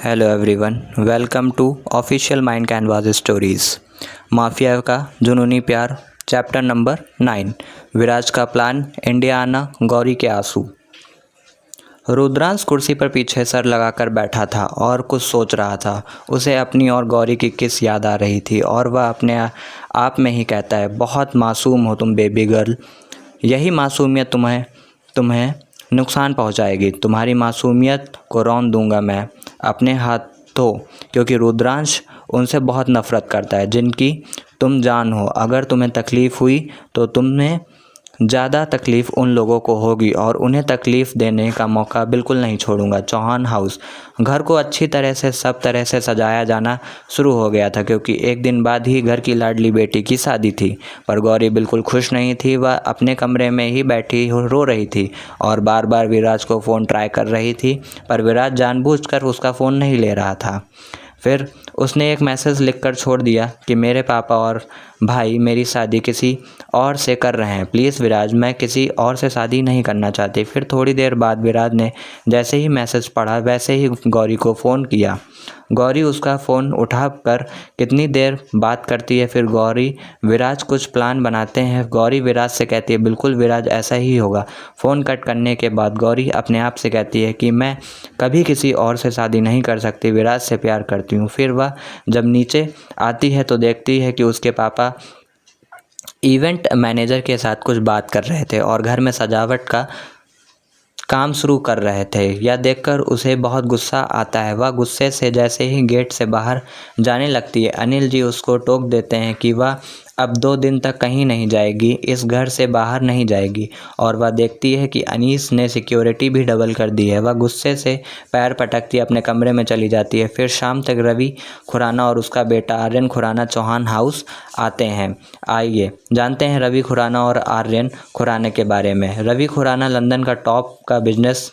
Hello everyone, welcome to official mind canvas stories. Mafia का जुनूनी प्यार, चैप्टर नंबर 9। विराज का प्लान, इंडिया आना, गौरी के आंसू। रुद्रांश कुर्सी पर पीछे सर लगाकर बैठा था और कुछ सोच रहा था। उसे अपनी और गौरी की किस याद आ रही थी और वह अपने आप में ही कहता है, बहुत मासूम हो तुम बेबी गर्ल। यही मासूमियत तुम्हें नुकसान पहुंचाएगी। तुम्हारी मासूमियत को रौंद दूंगा मैं अपने हाथों, क्योंकि रुद्रांश उनसे बहुत नफ़रत करता है जिनकी तुम जान हो। अगर तुम्हें तकलीफ़ हुई तो तुम्हें ज़्यादा तकलीफ़ उन लोगों को होगी और उन्हें तकलीफ़ देने का मौका बिल्कुल नहीं छोड़ूंगा। चौहान हाउस घर को अच्छी तरह से सब तरह से सजाया जाना शुरू हो गया था, क्योंकि एक दिन बाद ही घर की लाडली बेटी की शादी थी। पर गौरी बिल्कुल खुश नहीं थी। वह अपने कमरे में ही बैठी रो रही थी और बार बार विराज को फ़ोन ट्राई कर रही थी, पर विराज जानबूझकर उसका फ़ोन नहीं ले रहा था। फिर उसने एक मैसेज लिखकर छोड़ दिया कि मेरे पापा और भाई मेरी शादी किसी और से कर रहे हैं। प्लीज़ विराज, मैं किसी और से शादी नहीं करना चाहती। फिर थोड़ी देर बाद विराज ने जैसे ही मैसेज पढ़ा वैसे ही गौरी को फ़ोन किया। गौरी उसका फ़ोन उठाकर कितनी देर बात करती है। फिर गौरी विराज कुछ प्लान बनाते हैं। गौरी विराज से कहती है, बिल्कुल विराज, ऐसा ही होगा। फ़ोन कट करने के बाद गौरी अपने आप से कहती है कि मैं कभी किसी और से शादी नहीं कर सकती, विराज से प्यार करती हूँ। फिर वह जब नीचे आती है तो देखती है कि उसके पापा इवेंट मैनेजर के साथ कुछ बात कर रहे थे और घर में सजावट का काम शुरू कर रहे थे। यह देखकर उसे बहुत गुस्सा आता है। वह गुस्से से जैसे ही गेट से बाहर जाने लगती है, अनिल जी उसको टोक देते हैं कि वह अब 2 दिन तक कहीं नहीं जाएगी, इस घर से बाहर नहीं जाएगी। और वह देखती है कि अनीस ने सिक्योरिटी भी डबल कर दी है। वह गुस्से से पैर पटकती अपने कमरे में चली जाती है। फिर शाम तक रवि खुराना और उसका बेटा आर्यन खुराना चौहान हाउस आते हैं। आइए जानते हैं रवि खुराना और आर्यन खुराना के बारे में। रवि खुराना लंदन का टॉप का बिजनेस,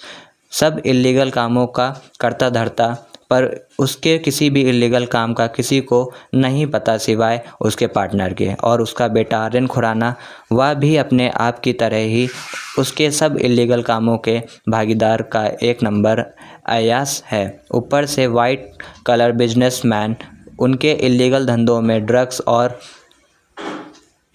सब इल्लीगल कामों का करता धरता, पर उसके किसी भी इल्लीगल काम का किसी को नहीं पता सिवाय उसके पार्टनर के। और उसका बेटा आर्यन खुराना, वह भी अपने आप की तरह ही उसके सब इल्लीगल कामों के भागीदार का एक नंबर अयास है। ऊपर से वाइट कलर बिजनेसमैन, उनके इल्लीगल धंधों में ड्रग्स और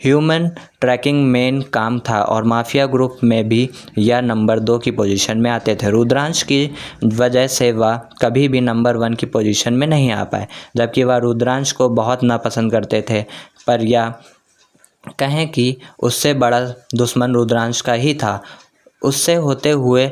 ह्यूमन ट्रैकिंग मेन काम था और माफिया ग्रुप में भी यह नंबर 2 की पोजीशन में आते थे। रुद्रांश की वजह से वह कभी भी नंबर 1 की पोजीशन में नहीं आ पाए, जबकि वह रुद्रांश को बहुत नापसंद करते थे। पर यह कहें कि उससे बड़ा दुश्मन रुद्रांश का ही था। उससे होते हुए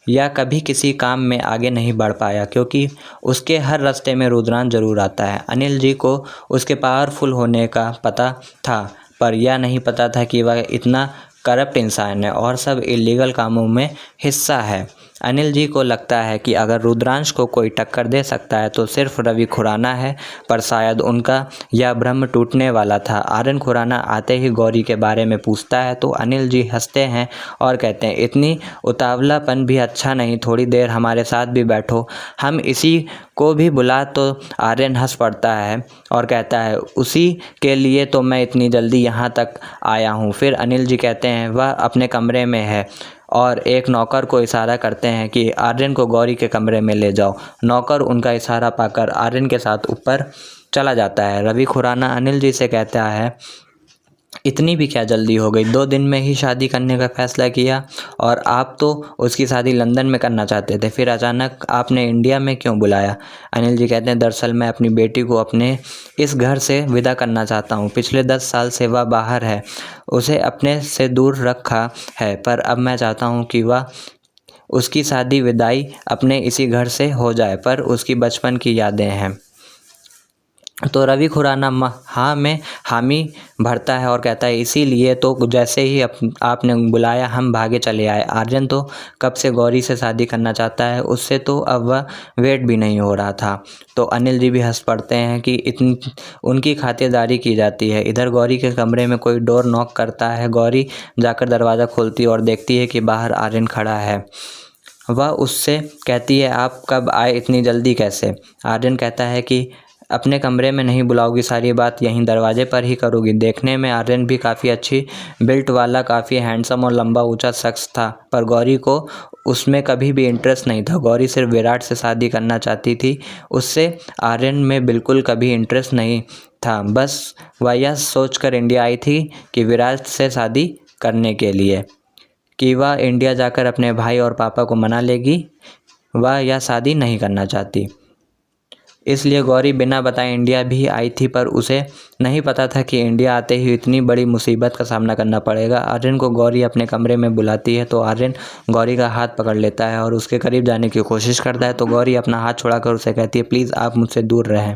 या कभी किसी काम में आगे नहीं बढ़ पाया, क्योंकि उसके हर रास्ते में रुद्रांश जरूर आता है। अनिल जी को उसके पावरफुल होने का पता था, पर यह नहीं पता था कि वह इतना करप्ट इंसान है और सब इलीगल कामों में हिस्सा है। अनिल जी को लगता है कि अगर रुद्रांश को कोई टक्कर दे सकता है तो सिर्फ रवि खुराना है, पर शायद उनका यह भ्रम टूटने वाला था। आर्यन खुराना आते ही गौरी के बारे में पूछता है तो अनिल जी हंसते हैं और कहते हैं, इतनी उतावलापन भी अच्छा नहीं, थोड़ी देर हमारे साथ भी बैठो, हम इसी को भी बुला। तो आर्यन हंस पड़ता है और कहता है, उसी के लिए तो मैं इतनी जल्दी यहाँ तक आया हूँ। फिर अनिल जी कहते हैं वह अपने कमरे में है और एक नौकर को इशारा करते हैं कि आर्यन को गौरी के कमरे में ले जाओ। नौकर उनका इशारा पाकर आर्यन के साथ ऊपर चला जाता है। रवि खुराना अनिल जी से कहता है, इतनी भी क्या जल्दी हो गई, 2 दिन में ही शादी करने का फैसला किया, और आप तो उसकी शादी लंदन में करना चाहते थे, फिर अचानक आपने इंडिया में क्यों बुलाया। अनिल जी कहते हैं, दरअसल मैं अपनी बेटी को अपने इस घर से विदा करना चाहता हूँ। पिछले 10 साल से वह बाहर है, उसे अपने से दूर रखा है, पर अब मैं चाहता हूँ कि वह उसकी शादी विदाई अपने इसी घर से हो जाए, पर उसकी बचपन की यादें हैं। तो रवि खुराना हाँ में हामी भरता है और कहता है, इसीलिए तो जैसे ही आपने बुलाया हम भागे चले आए। आर्यन तो कब से गौरी से शादी करना चाहता है, उससे तो अब वह वेट भी नहीं हो रहा था। तो अनिल जी भी हंस पड़ते हैं कि इतनी उनकी खातिरदारी की जाती है। इधर गौरी के कमरे में कोई डोर नॉक करता है। गौरी जाकर दरवाज़ा खोलती है और देखती है कि बाहर आर्यन खड़ा है। वह उससे कहती है, आप कब आए, इतनी जल्दी कैसे। आर्यन कहता है कि अपने कमरे में नहीं बुलाओगी, सारी बात यहीं दरवाजे पर ही करोगी। देखने में आर्यन भी काफ़ी अच्छी बिल्ट वाला, काफ़ी हैंडसम और लंबा ऊंचा शख्स था, पर गौरी को उसमें कभी भी इंटरेस्ट नहीं था। गौरी सिर्फ विराट से शादी करना चाहती थी, उससे आर्यन में बिल्कुल कभी इंटरेस्ट नहीं था। बस वह यह सोच कर इंडिया आई थी कि विराट से शादी करने के लिए, कि वह इंडिया जाकर अपने भाई और पापा को मना लेगी। वह यह शादी नहीं करना चाहती, इसलिए गौरी बिना बताए इंडिया भी आई थी, पर उसे नहीं पता था कि इंडिया आते ही इतनी बड़ी मुसीबत का सामना करना पड़ेगा। आर्यन को गौरी अपने कमरे में बुलाती है तो आर्यन गौरी का हाथ पकड़ लेता है और उसके करीब जाने की कोशिश करता है, तो गौरी अपना हाथ छुड़ाकर उसे कहती है, प्लीज़ आप मुझसे दूर रहें।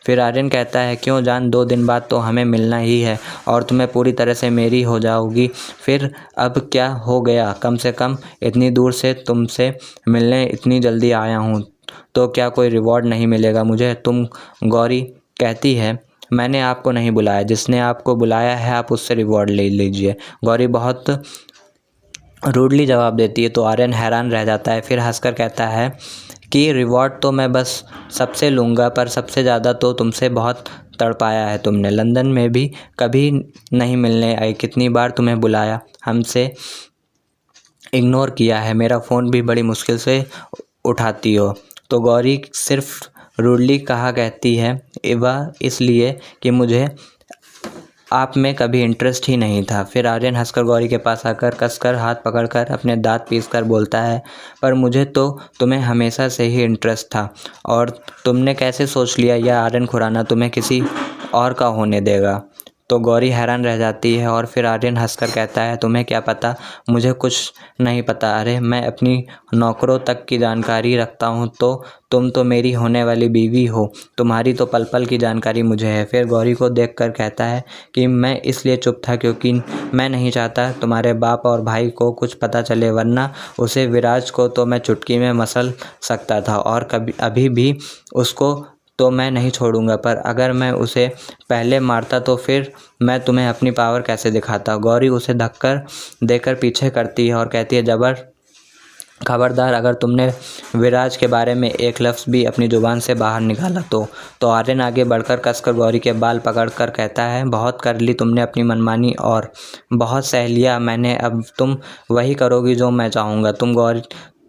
फिर आर्यन कहता है, क्यों जान, 2 दिन बाद तो हमें मिलना ही है और तुम्हें पूरी तरह से मेरी हो जाओगी। फिर अब क्या हो गया, कम से कम इतनी दूर से तुमसे मिलने इतनी जल्दी आया हूँ तो क्या कोई रिवॉर्ड नहीं मिलेगा मुझे? गौरी कहती है, मैंने आपको नहीं बुलाया, जिसने आपको बुलाया है आप उससे रिवॉर्ड ले लीजिए। गौरी बहुत रूडली जवाब देती है तो आर्यन हैरान रह जाता है। फिर हंसकर कहता है कि रिवॉर्ड तो मैं बस सबसे लूँगा, पर सबसे ज़्यादा तो तुमसे बहुत तड़पाया है तुमने। लंदन में भी कभी नहीं मिलने आई, कितनी बार तुम्हें बुलाया, हमसे इग्नोर किया है, मेरा फ़ोन भी बड़ी मुश्किल से उठाती हो। तो गौरी सिर्फ रूडली कहा कहती है, वह इसलिए कि मुझे आप में कभी इंटरेस्ट ही नहीं था। फिर आर्यन हंसकर गौरी के पास आकर कसकर हाथ पकड़कर अपने दांत पीसकर बोलता है, पर मुझे तो तुम्हें हमेशा से ही इंटरेस्ट था, और तुमने कैसे सोच लिया यह आर्यन खुराना तुम्हें किसी और का होने देगा? तो गौरी हैरान रह जाती है और फिर आर्यन हंसकर कहता है, तुम्हें क्या पता, मुझे कुछ नहीं पता। अरे मैं अपनी नौकरों तक की जानकारी रखता हूँ, तो तुम तो मेरी होने वाली बीवी हो, तुम्हारी तो पल पल की जानकारी मुझे है। फिर गौरी को देखकर कहता है कि मैं इसलिए चुप था क्योंकि मैं नहीं चाहता तुम्हारे बाप और भाई को कुछ पता चले, वरना उसे विराज को तो मैं चुटकी में मसल सकता था और कभी अभी भी उसको तो मैं नहीं छोड़ूंगा, पर अगर मैं उसे पहले मारता तो फिर मैं तुम्हें अपनी पावर कैसे दिखाता। गौरी उसे धक्कर देकर पीछे करती है और कहती है, खबरदार, अगर तुमने विराज के बारे में एक लफ्ज़ भी अपनी ज़ुबान से बाहर निकाला तो आर्यन आगे बढ़कर कसकर गौरी के बाल पकड़कर कहता है, बहुत कर ली तुमने अपनी मनमानी और बहुत सह लिया मैंने, अब तुम वही करोगी जो मैं चाहूँगा।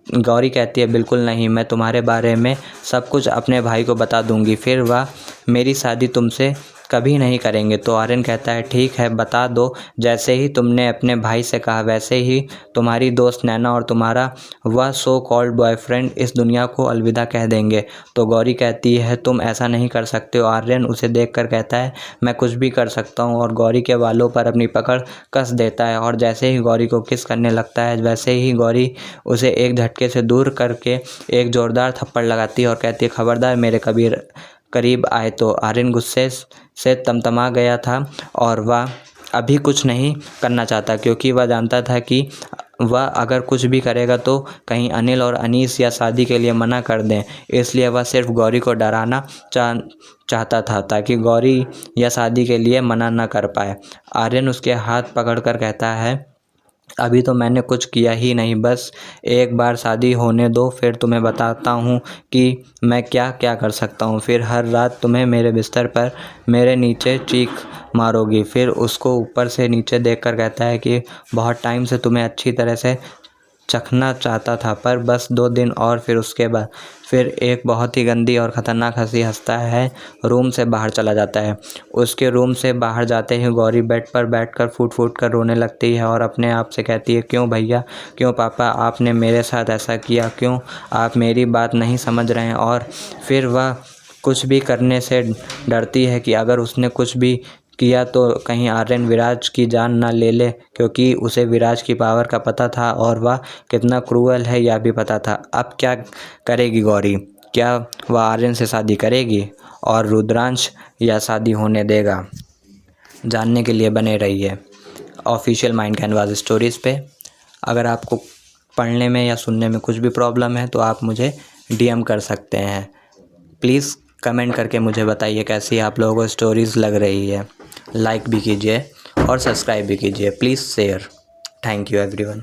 गौरी कहती है, बिल्कुल नहीं, मैं तुम्हारे बारे में सब कुछ अपने भाई को बता दूंगी, फिर वह मेरी शादी तुमसे कभी नहीं करेंगे। तो आर्यन कहता है, ठीक है, बता दो, जैसे ही तुमने अपने भाई से कहा वैसे ही तुम्हारी दोस्त नैना और तुम्हारा वह सो कॉल्ड बॉयफ्रेंड इस दुनिया को अलविदा कह देंगे। तो गौरी कहती है, तुम ऐसा नहीं कर सकते हो। आर्यन उसे देखकर कहता है, मैं कुछ भी कर सकता हूँ, और गौरी के बालों पर अपनी पकड़ कस देता है और जैसे ही गौरी को किस करने लगता है वैसे ही गौरी उसे एक झटके से दूर करके एक ज़ोरदार थप्पड़ लगाती है और कहती है, खबरदार मेरे करीब आए। तो आर्यन गुस्से से तमतमा गया था और वह अभी कुछ नहीं करना चाहता, क्योंकि वह जानता था कि वह अगर कुछ भी करेगा तो कहीं अनिल और अनीस या शादी के लिए मना कर दें, इसलिए वह सिर्फ गौरी को डराना चाहता था ताकि गौरी या शादी के लिए मना न कर पाए। आर्यन उसके हाथ पकड़कर कहता है, अभी तो मैंने कुछ किया ही नहीं, बस एक बार शादी होने दो, फिर तुम्हें बताता हूँ कि मैं क्या क्या कर सकता हूँ। फिर हर रात तुम्हें मेरे बिस्तर पर मेरे नीचे चीख मारोगी। फिर उसको ऊपर से नीचे देखकर कहता है कि बहुत टाइम से तुम्हें अच्छी तरह से चखना चाहता था, पर बस 2 दिन और फिर उसके बाद। फिर एक बहुत ही गंदी और ख़तरनाक हंसी हंसता है, रूम से बाहर चला जाता है। उसके रूम से बाहर जाते ही गौरी बेड पर बैठकर फूट फूट कर रोने लगती है और अपने आप से कहती है, क्यों भैया, क्यों पापा, आपने मेरे साथ ऐसा किया, क्यों आप मेरी बात नहीं समझ रहे हैं। और फिर वह कुछ भी करने से डरती है कि अगर उसने कुछ भी किया तो कहीं आर्यन विराज की जान ना ले ले, क्योंकि उसे विराज की पावर का पता था और वह कितना क्रूअल है यह भी पता था। अब क्या करेगी गौरी? क्या वह आर्यन से शादी करेगी और रुद्रांश या शादी होने देगा? जानने के लिए बने रहिए ऑफिशियल माइंड कैनवास स्टोरीज़ पे। अगर आपको पढ़ने में या सुनने में कुछ भी प्रॉब्लम है तो आप मुझे DM कर सकते हैं। प्लीज़ कमेंट करके मुझे बताइए कैसी आप लोगों को स्टोरीज़ लग रही है। लाइक भी कीजिए और सब्सक्राइब भी कीजिए। Please share. Thank you everyone.